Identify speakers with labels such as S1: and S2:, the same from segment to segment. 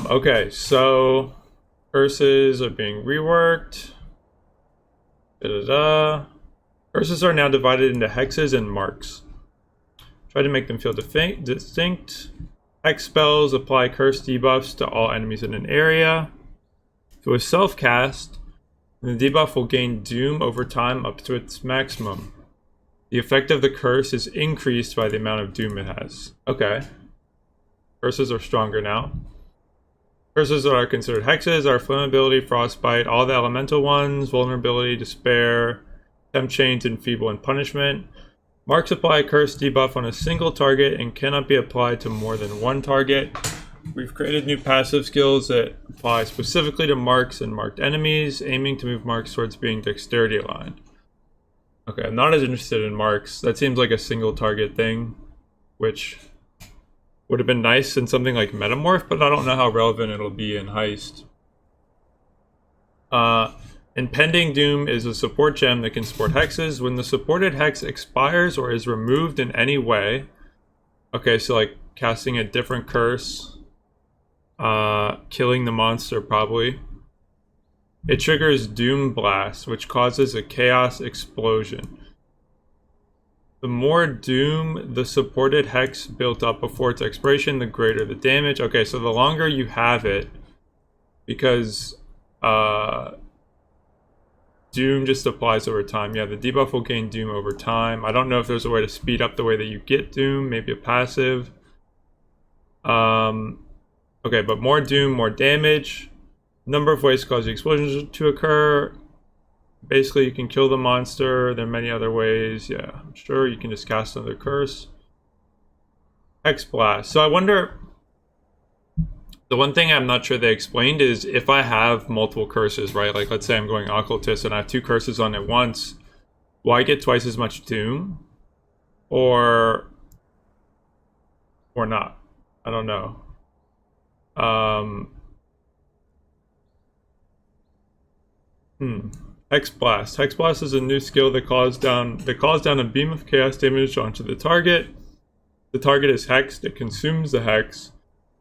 S1: Okay, so curses are being reworked. Curses are now divided into hexes and marks. Try to make them feel distinct. Hex spells apply curse debuffs to all enemies in an area. If it was self-cast, then the debuff will gain Doom over time up to its maximum. The effect of the curse is increased by the amount of Doom it has. Okay. Curses are stronger now. Curses that are considered hexes are Flammability, Frostbite, all the elemental ones, Vulnerability, Despair, Temp Chains, Enfeeble, and Punishment. Marks apply a curse debuff on a single target and cannot be applied to more than one target. We've created new passive skills that apply specifically to marks and marked enemies, aiming to move marks towards being dexterity aligned. Okay, I'm not as interested in marks. That seems like a single target thing, which would have been nice in something like Metamorph, but I don't know how relevant it'll be in Heist. Impending Doom is a support gem that can support hexes. When the supported hex expires or is removed in any way, okay, so like casting a different curse, killing the monster probably, it triggers Doom Blast, which causes a chaos explosion. The more Doom the supported hex built up before its expiration, the greater the damage. Okay, so the longer you have it, because Doom just applies over time. Yeah, the debuff will gain Doom over time. I don't know if there's a way to speed up the way that you get Doom, maybe a passive. Okay, but more Doom, more damage. Number of ways to cause the explosions to occur. Basically, you can kill the monster. There are many other ways. Yeah, I'm sure you can just cast another curse. Hex Blast. So I wonder, the one thing I'm not sure they explained is if I have multiple curses, right? Like let's say I'm going Occultist and I have two curses on at once, will I get twice as much Doom? Or not? I don't know. Hexblast. Hexblast is a new skill that calls down a beam of chaos damage onto the target. The target is hexed. It consumes the hex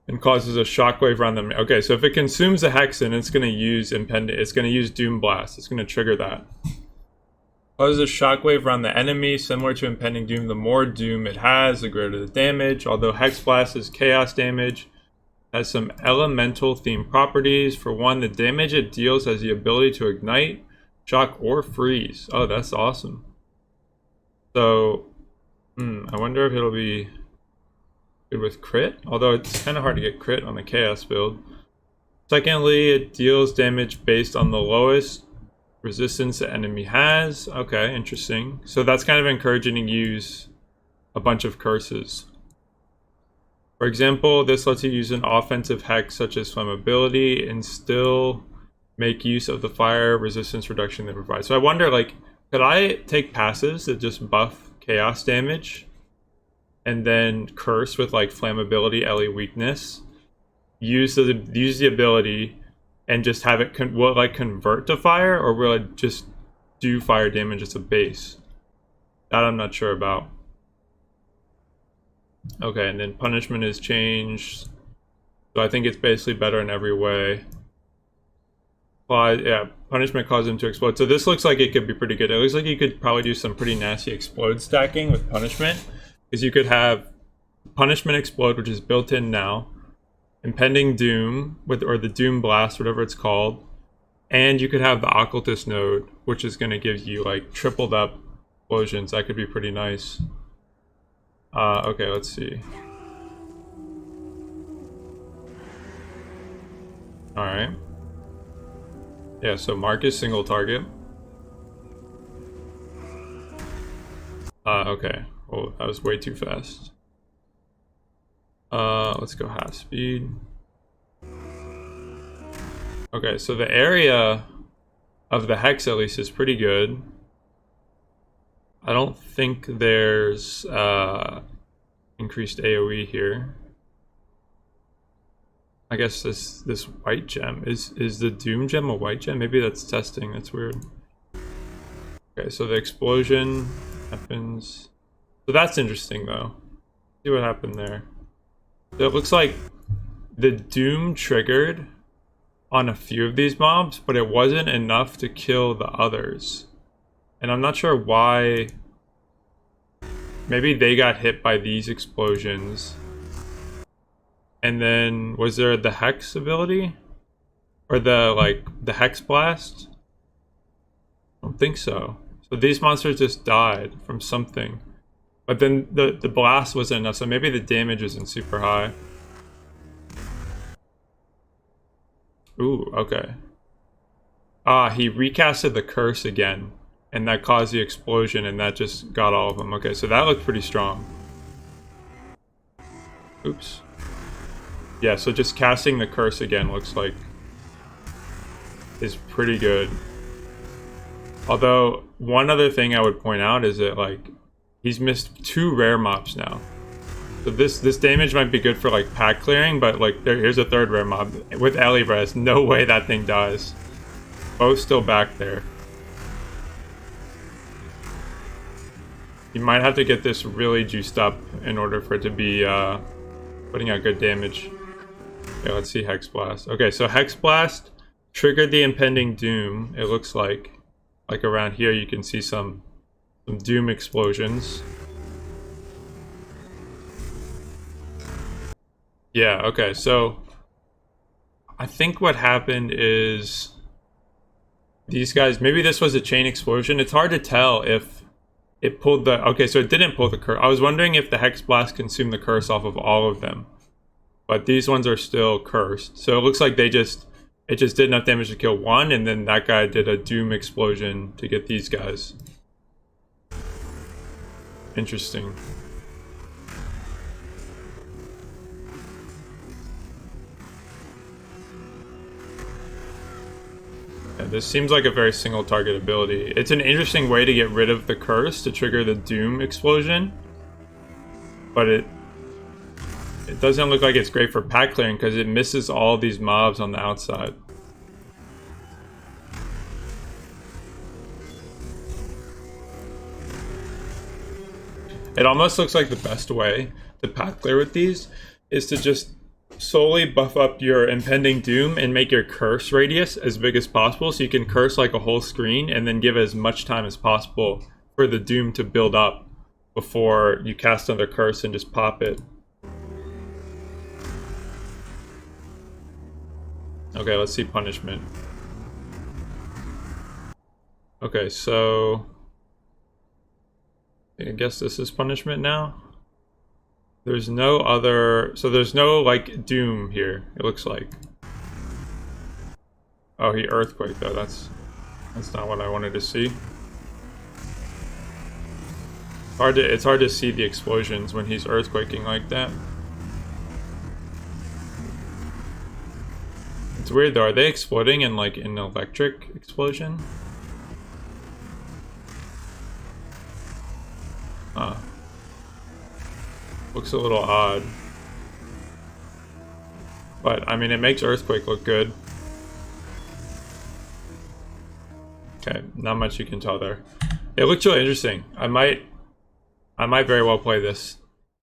S1: and causes a shockwave around them. Okay, so if it consumes the hex, then it's going to use It's going to use Doom Blast. It's going to trigger that. Causes a shockwave around the enemy, similar to Impending Doom. The more Doom it has, the greater the damage. Although Hexblast is chaos damage, has some elemental themed properties. For one, the damage it deals has the ability to ignite, shock, or freeze. Oh, that's awesome. So, I wonder if it'll be good with crit, although it's kind of hard to get crit on the chaos build. Secondly, it deals damage based on the lowest resistance the enemy has. Okay, interesting. So that's kind of encouraging to use a bunch of curses. For example, this lets you use an offensive hex such as Flammability and still make use of the fire resistance reduction they provide. So I wonder, like, could I take passives that just buff chaos damage and then curse with like Flammability, LE weakness, use the ability and just have it, will it like convert to fire, or will it just do fire damage as a base? That I'm not sure about. Okay, and then punishment is changed. So I think it's basically better in every way. Yeah, punishment causes them to explode. So this looks like it could be pretty good. It looks like you could probably do some pretty nasty explode stacking with punishment. Because you could have punishment explode, which is built in now. Impending Doom, or the Doom Blast, whatever it's called. And you could have the Occultist node, which is going to give you like tripled up explosions. That could be pretty nice. Okay, let's see. Alright. Yeah, so mark is single target. Okay. Oh, that was way too fast. Let's go half speed. Okay, so the area of the hex at least is pretty good. I don't think there's increased AoE here. I guess this white gem is the Doom gem a white gem? Maybe that's testing. That's weird. Okay, so the explosion happens. So that's interesting though. See what happened there. So it looks like the Doom triggered on a few of these mobs, but it wasn't enough to kill the others. And I'm not sure why. Maybe they got hit by these explosions. And then, was there the Hex ability? Or the Hex Blast? I don't think so. So these monsters just died from something. But then the blast wasn't enough, so maybe the damage isn't super high. Ooh, okay. Ah, he recasted the curse again. And that caused the explosion, and that just got all of them. Okay, so that looked pretty strong. Oops. Yeah, so just casting the curse again looks like is pretty good. Although, one other thing I would point out is that, like, he's missed 2 rare mobs now. So this damage might be good for, like, pack clearing, but, like, here's a 3rd rare mob. With Ellie Res, no way that thing dies. Both still back there. You might have to get this really juiced up in order for it to be putting out good damage. Okay, let's see Hex Blast. Okay, so Hex Blast triggered the impending doom, it looks like. Like around here you can see some doom explosions. Yeah, okay, so I think what happened is these guys, maybe this was a chain explosion. It's hard to tell if it pulled the... Okay, so it didn't pull the curse. I was wondering if the Hex Blast consumed the curse off of all of them. But these ones are still cursed. So it looks like it just did enough damage to kill one, and then that guy did a doom explosion to get these guys. Interesting. Yeah, this seems like a very single target ability. It's an interesting way to get rid of the curse to trigger the doom explosion. But it doesn't look like it's great for pack clearing because it misses all these mobs on the outside. It almost looks like the best way to pack clear with these is to just solely buff up your impending doom and make your curse radius as big as possible, so you can curse like a whole screen and then give as much time as possible for the doom to build up before you cast another curse and just pop it. Okay, let's see punishment. Okay, so I guess this is punishment now. There's no other... So there's no, like, doom here, it looks like. Oh, he earthquake though. That's not what I wanted to see. It's hard to see the explosions when he's earthquaking like that. It's weird though. Are they exploding in like an electric explosion? Huh. Looks a little odd. But, I mean, it makes Earthquake look good. Okay, not much you can tell there. It looks really interesting. I might very well play this.